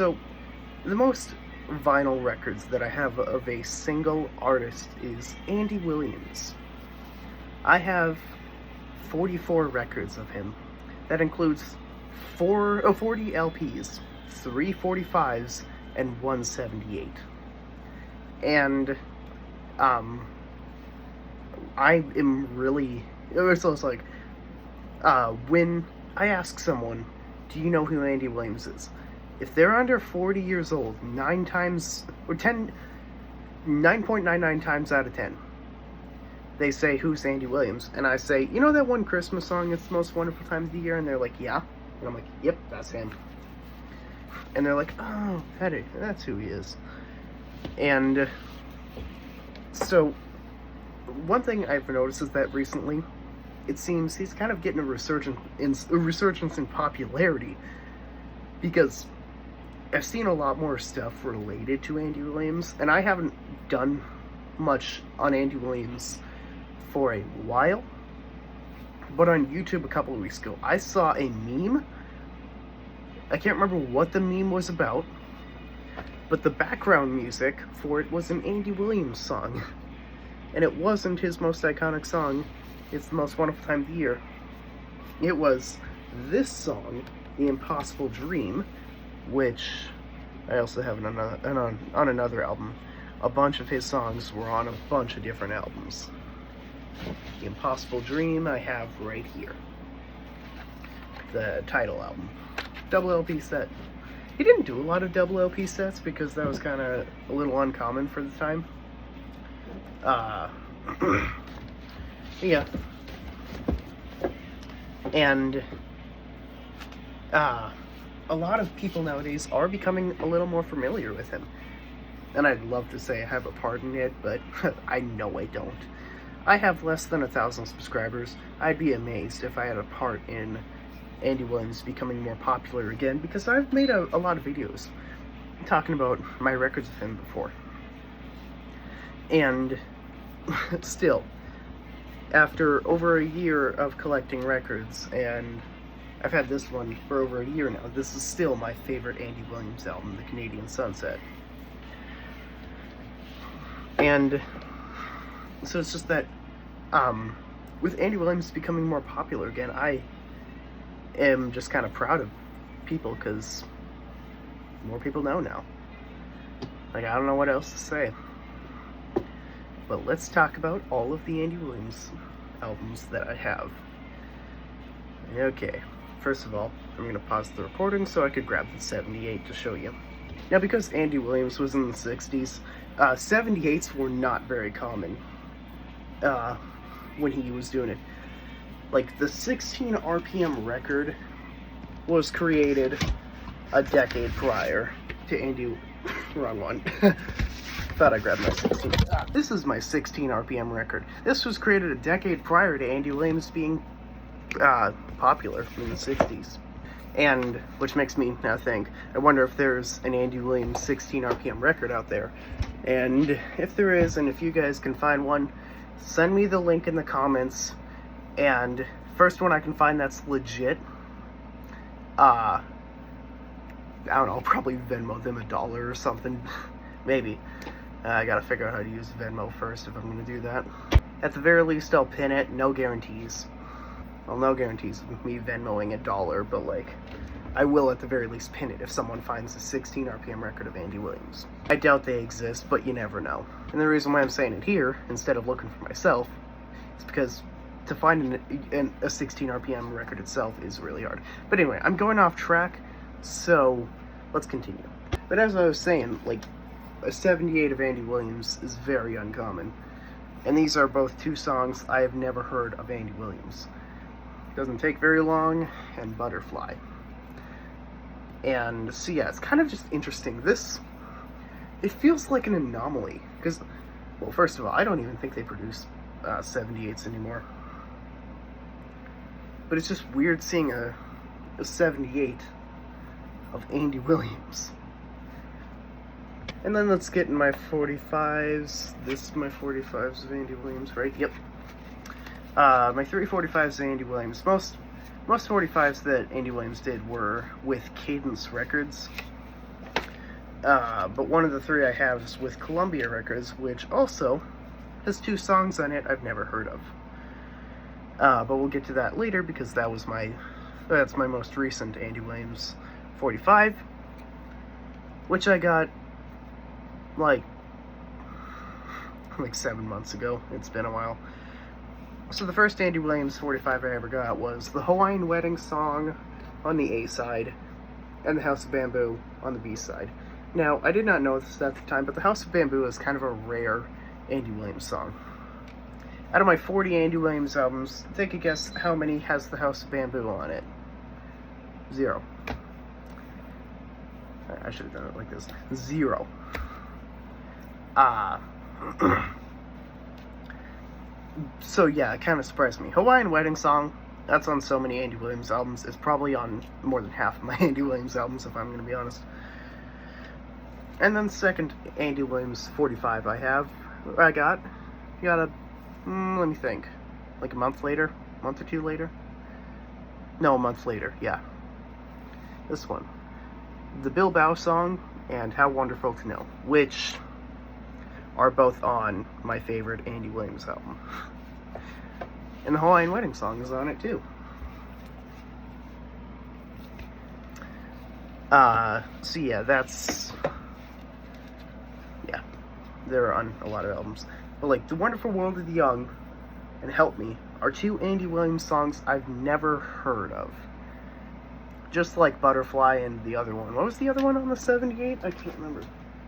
So, the most vinyl records that I have of a single artist is Andy Williams. I have 44 records of him. That includes 40 LPs, 3 45s, and 178. And I am really, so it's like, when I ask someone, do you know who Andy Williams is? If they're under 40 years old, 9.99 times out of 10, they say, who's Andy Williams? And I say, you know that one Christmas song, It's the Most Wonderful Time of the Year? And they're like, yeah. And I'm like, yep, that's him. And they're like, oh, that's who he is. And so, one thing I've noticed is that recently, it seems he's kind of getting a resurgence in popularity, because I've seen a lot more stuff related to Andy Williams, and I haven't done much on Andy Williams for a while. But on YouTube a couple of weeks ago, I saw a meme. I can't remember what the meme was about, but the background music for it was an Andy Williams song. And it wasn't his most iconic song, It's the Most Wonderful Time of the Year. It was this song, The Impossible Dream, which I also have on another album. A bunch of his songs were on a bunch of different albums. The Impossible Dream I have right here. The title album. Double LP set. He didn't do a lot of double LP sets because that was kind of a little uncommon for the time. Yeah. And a lot of people nowadays are becoming a little more familiar with him. And I'd love to say I have a part in it, but I know I don't. I have less than 1,000 subscribers. I'd be amazed if I had a part in Andy Williams becoming more popular again, because I've made a lot of videos talking about my records of him before. And still, after over a year of collecting records, and I've had this one for over a year now, this is still my favorite Andy Williams album, The Canadian Sunset. And so it's just that, with Andy Williams becoming more popular again, I am just kind of proud of people, because more people know now. Like, I don't know what else to say. But let's talk about all of the Andy Williams albums that I have. Okay, first of all, I'm going to pause the recording so I could grab the 78 to show you. Now, because Andy Williams was in the 60s, 78s were not very common when he was doing it. Like, the 16 RPM record was created a decade prior to Andy... Wrong one. Thought I grabbed my 16. This is my 16 RPM record. This was created a decade prior to Andy Williams being popular in the 60s. And, which makes me now think, I wonder if there's an Andy Williams 16 RPM record out there. And if there is, and if you guys can find one, send me the link in the comments. And first one I can find that's legit, I don't know, I'll probably Venmo them $1 or something. Maybe. I gotta figure out how to use Venmo first if I'm gonna do that. At the very least, I'll pin it. No guarantees. Well, no guarantees of me Venmoing $1, but like, I will at the very least pin it if someone finds a 16 RPM record of Andy Williams. I doubt they exist, but you never know. And the reason why I'm saying it here, instead of looking for myself, is because to find a 16 RPM record itself is really hard. But anyway, I'm going off track, so let's continue. But as I was saying, like, a 78 of Andy Williams is very uncommon. And these are both two songs I have never heard of Andy Williams. Doesn't Take Very Long and Butterfly. And so yeah, it's kind of just interesting. It feels like an anomaly, because, well, first of all, I don't even think they produce 78s anymore. But it's just weird seeing a 78 of Andy Williams. And then let's get in my 45s. This is my 45s of Andy Williams, right? Yep. My 345s of Andy Williams. Most 45s that Andy Williams did were with Cadence Records. But one of the three I have is with Columbia Records, which also has 2 songs on it I've never heard of. But we'll get to that later because that's my most recent Andy Williams 45, which I got like 7 months ago. It's been a while. So the first Andy Williams 45 I ever got was the Hawaiian Wedding Song on the A side and the House of Bamboo on the B side. Now, I did not know this at the time, but the House of Bamboo is kind of a rare Andy Williams song. Out of my 40 Andy Williams albums, take a guess how many has the House of Bamboo on it? 0. I should have done it like this. 0. So yeah, it kind of surprised me. Hawaiian Wedding Song, that's on so many Andy Williams albums. It's probably on more than half of my Andy Williams albums, if I'm going to be honest. And then the second Andy Williams 45 I got a, let me think, like a month or 2 later? No, a month later, yeah. This one. The Bilbao Song and How Wonderful to Know, which are both on my favorite Andy Williams album. And the Hawaiian Wedding Song is on it too. So yeah, they're on a lot of albums. But like, The Wonderful World of the Young and Help Me are 2 Andy Williams songs I've never heard of. Just like Butterfly and the other one. What was the other one on the 78? I can't remember.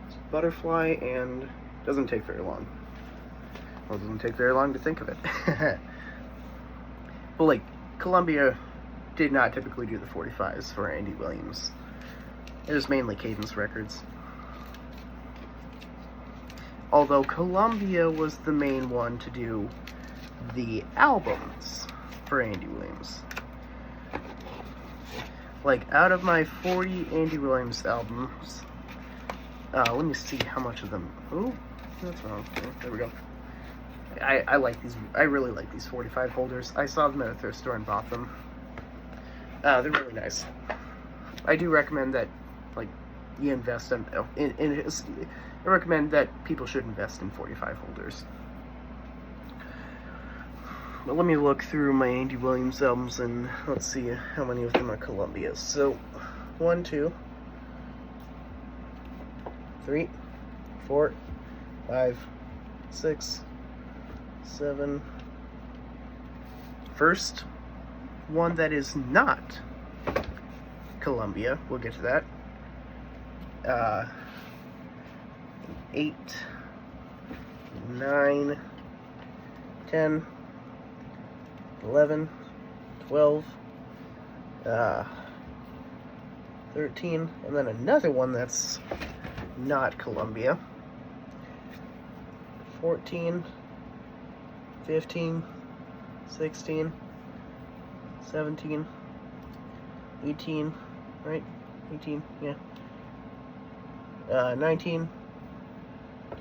It's Butterfly and Doesn't Take Very Long. Well, it doesn't take very long to think of it. But like, Columbia did not typically do the 45s for Andy Williams. It was mainly Cadence Records. Although Columbia was the main one to do the albums for Andy Williams. Like, out of my 40 Andy Williams albums, let me see how much of them. Oh, that's wrong. Okay, there we go. I like these. I really like these 45 holders. I saw them at a thrift store and bought them. They're really nice. I do recommend that, like, you invest in I recommend that people should invest in 45 holders. But let me look through my Andy Williams albums and let's see how many of them are Columbia's. So, 1, 2, 3, 4, 5, 6, 7. First one that is not Columbia, we'll get to that. 8, 9, 10, 11, 12, 13, and then another one that's not Columbia. 14, 15, 16, 17, 18, right? 18, yeah. 19,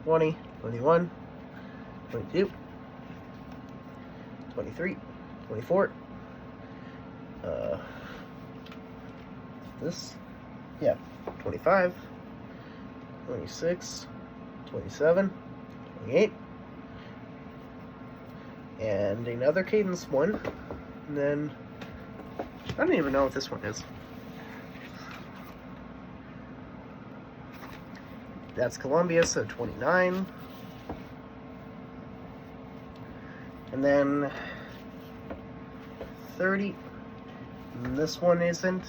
20, 21, 22, 23, 24, this, yeah, 25, 26, 27, 28, and another Cadence one, and then, I don't even know what this one is. That's Columbia, so 29. And then 30. And this one isn't.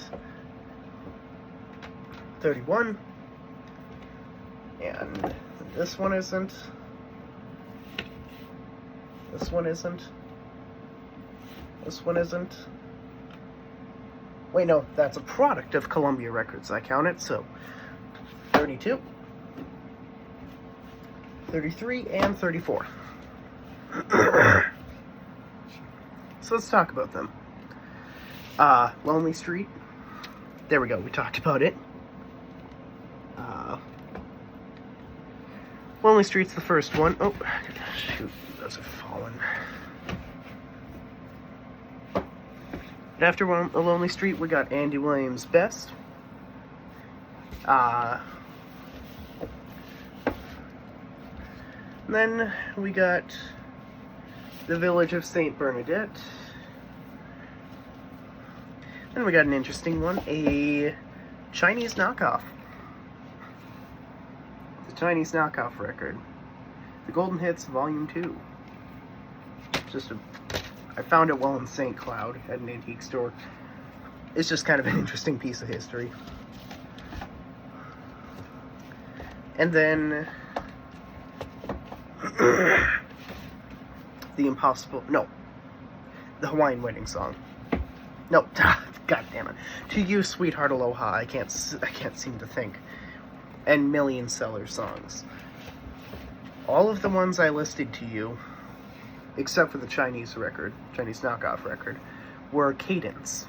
31. And this one isn't. This one isn't. This one isn't. Wait, no, that's a product of Columbia Records. I count it, so 32. 33 and 34. So let's talk about them. Lonely Street. There we go, we talked about it. Lonely Street's the first one. Oh, shoot, those have fallen. After A Lonely Street, we got Andy Williams' Best. And then we got The Village of St. Bernadette. Then we got an interesting one, a Chinese knockoff. The Chinese knockoff record. The Golden Hits Volume 2. I found it while in St. Cloud at an antique store. It's just kind of an interesting piece of history. And then the Hawaiian Wedding Song. No, god damn it. To You, Sweetheart Aloha. I can't seem to think. And Million Seller songs. All of the ones I listed to you, except for the Chinese knockoff record, were Cadence.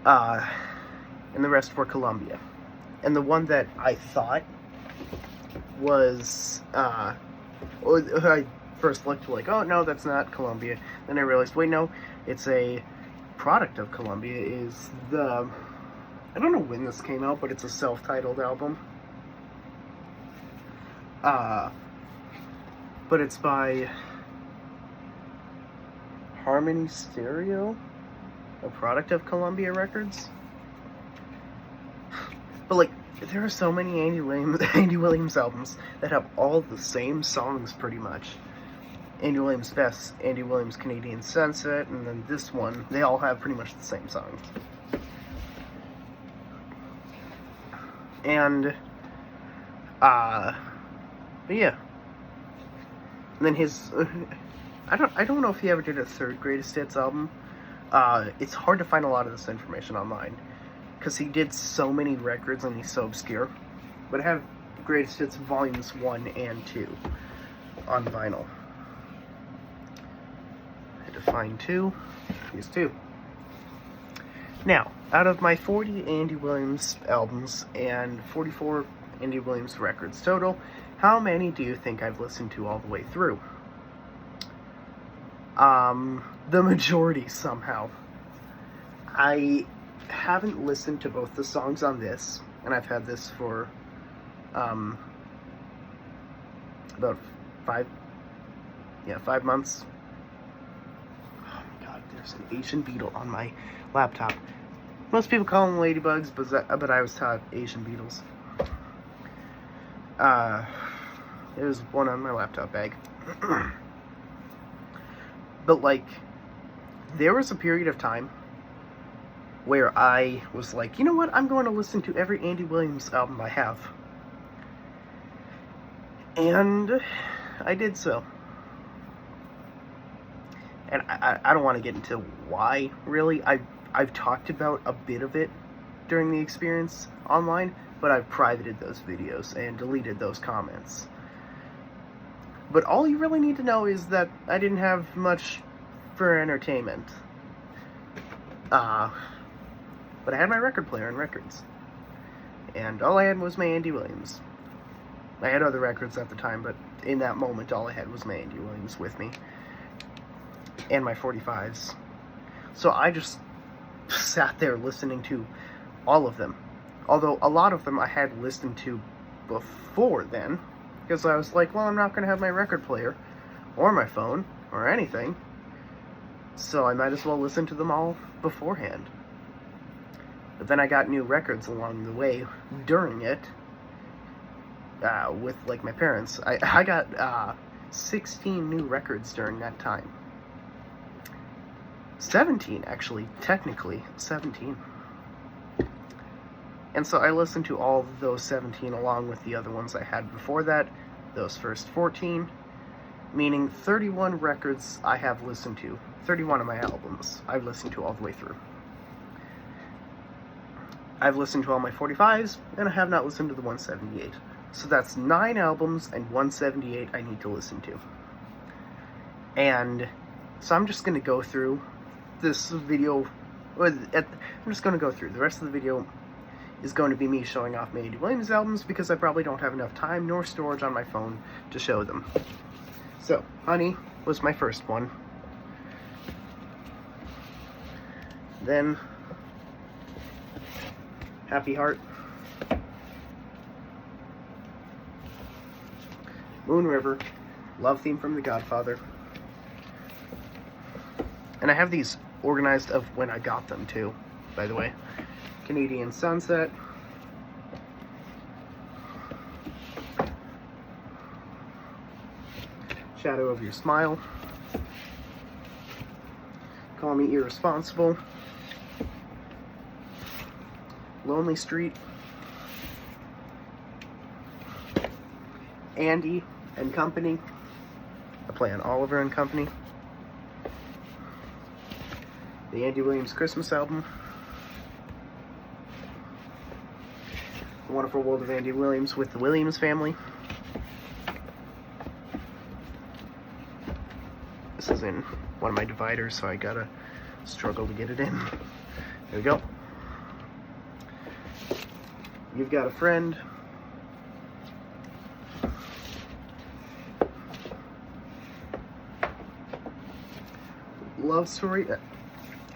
And the rest were Columbia. And the one that I thought was, I first looked like, oh no, that's not Columbia. Then I realized, wait, no, it's a product of Columbia. Is I don't know when this came out, but it's a self-titled album. But it's by Harmony Stereo, a product of Columbia Records. But like, there are so many Andy Williams albums that have all the same songs pretty much. Andy Williams Best, Andy Williams Canadian Sunset, and then this one, they all have pretty much the same songs. And, but yeah. And then his, I don't know if he ever did a third greatest hits album. It's hard to find a lot of this information online, because he did so many records and he's so obscure. But I have Greatest Hits Volumes 1 and 2 on vinyl. I had to find 2. Here's 2. Now, out of my 40 Andy Williams albums and 44 Andy Williams records total, how many do you think I've listened to all the way through? The majority somehow. I haven't listened to both the songs on this, and I've had this for about 5 months. Oh my god, there's an Asian beetle on my laptop. Most people call them ladybugs, but I was taught Asian beetles. There's one on my laptop bag. But like, there was a period of time where I was like, you know what, I'm going to listen to every Andy Williams album I have. And I did so. And I don't want to get into why, really. I've talked about a bit of it during the experience online, but I've privated those videos and deleted those comments. But all you really need to know is that I didn't have much for entertainment. But I had my record player and records. And all I had was my Andy Williams. I had other records at the time, but in that moment, all I had was my Andy Williams with me. And my 45s. So I just sat there listening to all of them. Although a lot of them I had listened to before then. Because I was like, well, I'm not going to have my record player, or my phone, or anything. So I might as well listen to them all beforehand. But then I got new records along the way during it. With, like, my parents. I got 16 new records during that time. 17, actually. Technically, 17. And so I listened to all of those 17 along with the other ones I had before that, those first 14, meaning 31 records I have listened to. 31 of my albums I've listened to all the way through. I've listened to all my 45s, and I have not listened to the 178. So that's 9 albums and 178 I need to listen to. And so I'm just going to go through this video. I'm just going to go through. The rest of the video is going to be me showing off my Andy Williams albums, because I probably don't have enough time nor storage on my phone to show them. So, Honey was my first one. Then, Happy Heart. Moon River, love theme from The Godfather. And I have these organized of when I got them too, by the way. Canadian Sunset. Shadow of Your Smile. Call Me Irresponsible. Lonely Street. Andy and Company. I play on Oliver and Company. The Andy Williams Christmas album. The Wonderful World of Andy Williams with the Williams Family. This is in one of my dividers, so I gotta struggle to get it in. There we go. You've Got a Friend. Love Story.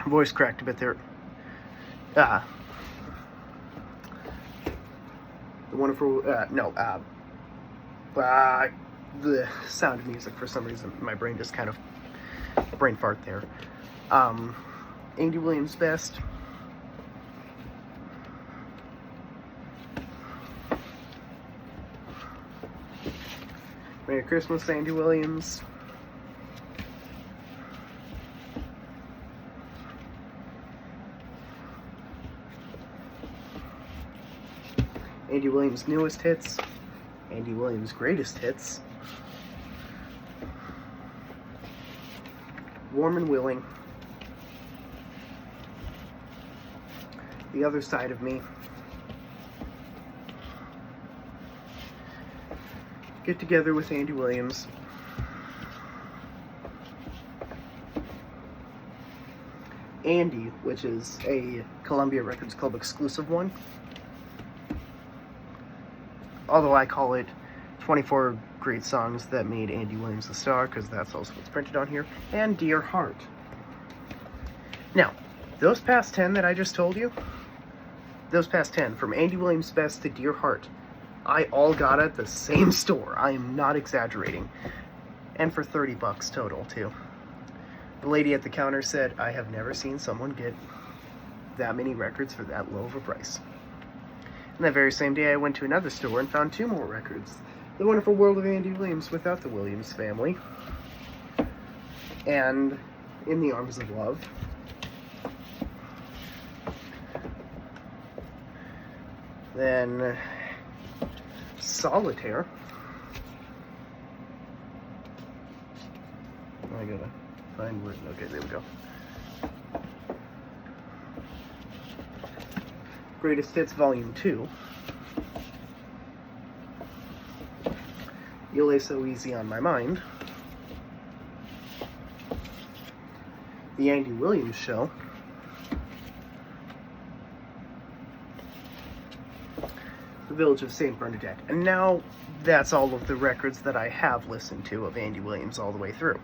Voice cracked a bit there. The Wonderful, the Sound of Music. For some reason, my brain just kind of brain fart there. Andy Williams Best. Merry Christmas, Andy Williams. Andy Williams' newest hits, Andy Williams' greatest hits, Warm and Willing, The Other Side of Me, Get Together with Andy Williams, Andy, which is a Columbia Records Club exclusive one. Although I call it 24 Great Songs That Made Andy Williams a Star, because that's also what's printed on here, and Dear Heart. Now, those past 10 that I just told you, those past 10, from Andy Williams Best to Dear Heart, I all got at the same store. I am not exaggerating. And for $30 total, too. The lady at the counter said, I have never seen someone get that many records for that low of a price. And that very same day, I went to another store and found 2 more records. The Wonderful World of Andy Williams without the Williams Family. And In the Arms of Love. Then Solitaire. I gotta find where. Okay, there we go. Greatest Hits Volume 2. You Lay So Easy on My Mind. The Andy Williams Show. The Village of St. Bernadette. And now that's all of the records that I have listened to of Andy Williams all the way through.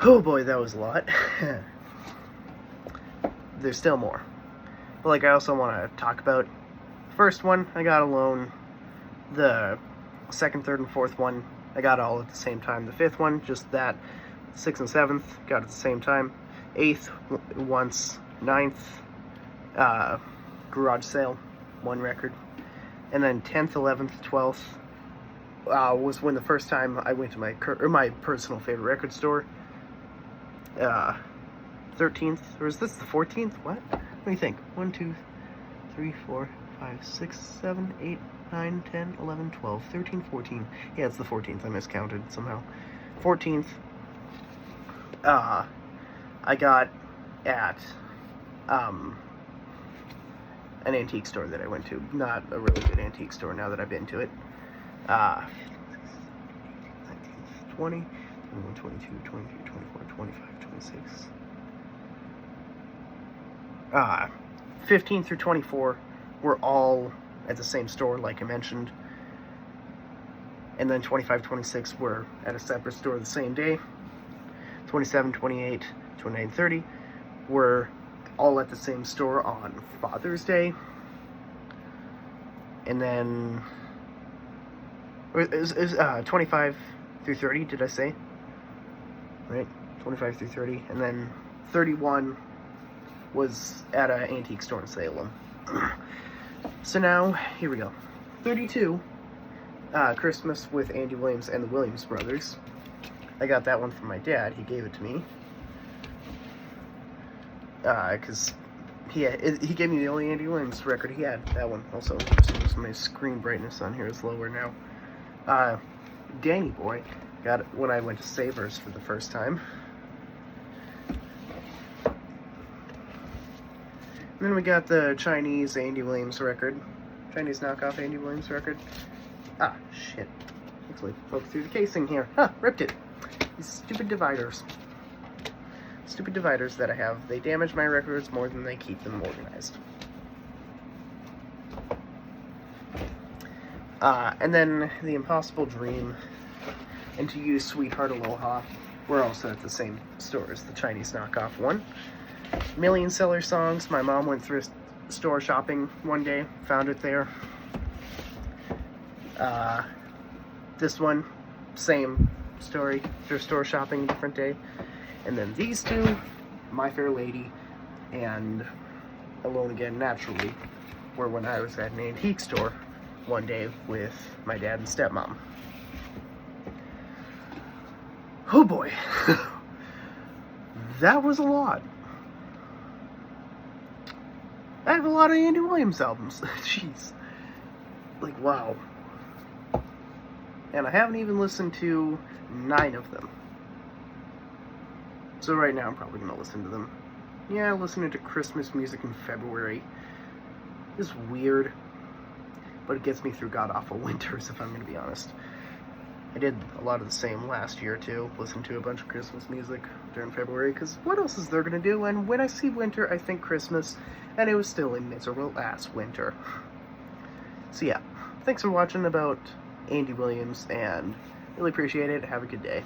Oh boy, that was a lot. There's still more. But like, I also want to talk about the first one I got alone, the second, third, and fourth one I got all at the same time. The fifth one, just that. 6th and 7th got at the same time. 8th once. 9th garage sale, 1 record. And then 10th, 11th, 12th was when the first time I went to my personal favorite record store. 13th, or is this the 14th? What? What do you think? 1, 2, 3, 4, 5, 6, 7, 8, 9, 10, 11, 12, 13, 14. Yeah, it's the 14th. I miscounted somehow. 14th, I got at an antique store that I went to. Not a really good antique store now that I've been to it. 19, 20, 21, 22, 23, 24, 25, 26. 15 through 24 were all at the same store, like I mentioned. And then 25, 26 were at a separate store the same day. 27, 28, 29, 30 were all at the same store on Father's Day. And then, Or is 25 through 30, did I say? Right? 25 through 30. And then 31 was at an antique store in Salem. So now, here we go. 32, Christmas with Andy Williams and the Williams Brothers. I got that one from my dad. He gave it to me. Because he gave me the only Andy Williams record he had. That one also. So my screen brightness on here is lower now. Danny Boy got it when I went to Savers for the first time. And then we got the Chinese Andy Williams record. Chinese knockoff Andy Williams record. Ah, shit. Actually, poke through the casing here. Huh, ripped it. These stupid dividers. Stupid dividers that I have. They damage my records more than they keep them organized. And then The Impossible Dream and To You, Sweetheart Aloha were also at the same store as the Chinese knockoff one. Million Seller Songs. My mom went thrift store shopping one day, found it there. This one, same story. Thrift store shopping, different day. And then these two, My Fair Lady and Alone Again Naturally, were when I was at an antique store one day with my dad and stepmom. Oh boy. That was a lot. I have a lot of Andy Williams albums. Jeez. Like, wow. And I haven't even listened to 9 of them. So right now I'm probably going to listen to them. Yeah, listening to Christmas music in February is weird. But it gets me through god-awful winters, if I'm going to be honest. I did a lot of the same last year, too. Listen to a bunch of Christmas music during February, because what else is there going to do? And when I see winter, I think Christmas, and it was still a miserable-ass winter. So yeah, thanks for watching about Andy Williams, and really appreciate it. Have a good day.